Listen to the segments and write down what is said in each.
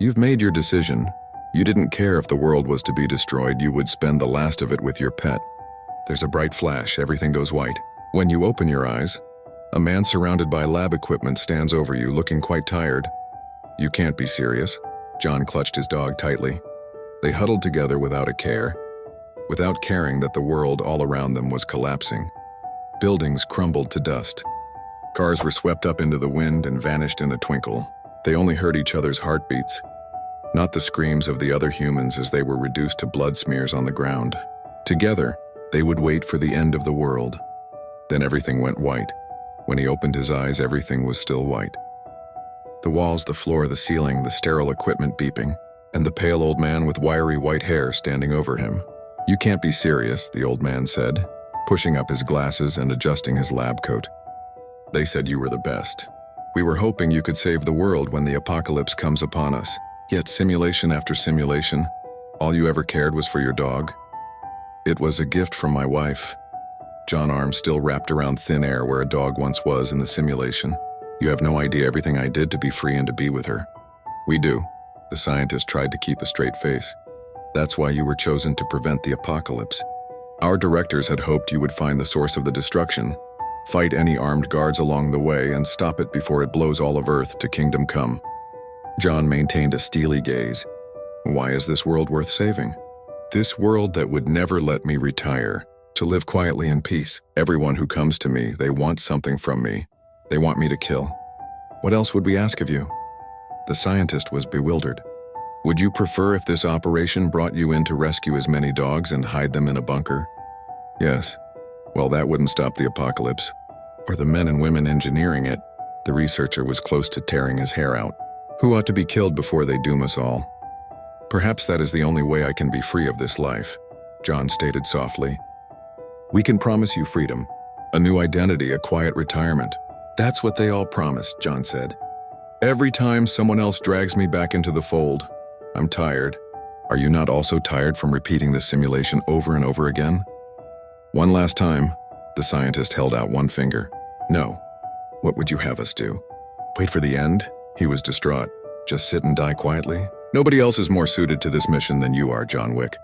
You've made your decision. You didn't care if the world was to be destroyed, you would spend the last of it with your pet. There's a bright flash, everything goes white. When you open your eyes, a man surrounded by lab equipment stands over you, looking quite tired. You can't be serious. John clutched his dog tightly. They huddled together without a care, without caring that the world all around them was collapsing. Buildings crumbled to dust. Cars were swept up into the wind and vanished in a twinkle. They only heard each other's heartbeats, not the screams of the other humans as they were reduced to blood smears on the ground. Together, they would wait for the end of the world. Then everything went white. When he opened his eyes, everything was still white. The walls, the floor, the ceiling, the sterile equipment beeping, and the pale old man with wiry white hair standing over him. "You can't be serious," the old man said, pushing up his glasses and adjusting his lab coat. "They said you were the best. We were hoping you could save the world when the apocalypse comes upon us. Yet simulation after simulation, all you ever cared was for your dog." "It was a gift from my wife." John's arm still wrapped around thin air where a dog once was in the simulation. "You have no idea everything I did to be free and to be with her." "We do." The scientist tried to keep a straight face. "That's why you were chosen, to prevent the apocalypse. Our directors had hoped you would find the source of the destruction, fight any armed guards along the way, and stop it before it blows all of Earth to kingdom come." John maintained a steely gaze. "Why is this world worth saving?" "This world that would never let me retire, to live quietly in peace. Everyone who comes to me, they want something from me. They want me to kill. What else would we ask of you?" The scientist was bewildered. "Would you prefer if this operation brought you in to rescue as many dogs and hide them in a bunker?" "Yes." "Well, that wouldn't stop the apocalypse, or the men and women engineering it." The researcher was close to tearing his hair out. "Who ought to be killed before they doom us all?" "Perhaps that is the only way I can be free of this life," John stated softly. "We can promise you freedom, a new identity, a quiet retirement." "That's what they all promised," John said. "Every time someone else drags me back into the fold, I'm tired." "Are you not also tired from repeating this simulation over and over again?" "One last time." The scientist held out one finger. "No." "What would you have us do? Wait for the end?" He was distraught. "Just sit and die quietly?" "Nobody else is more suited to this mission than you are, John Wick.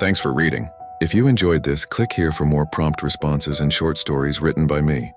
Thanks for reading. If you enjoyed this, click here for more prompt responses and short stories written by me.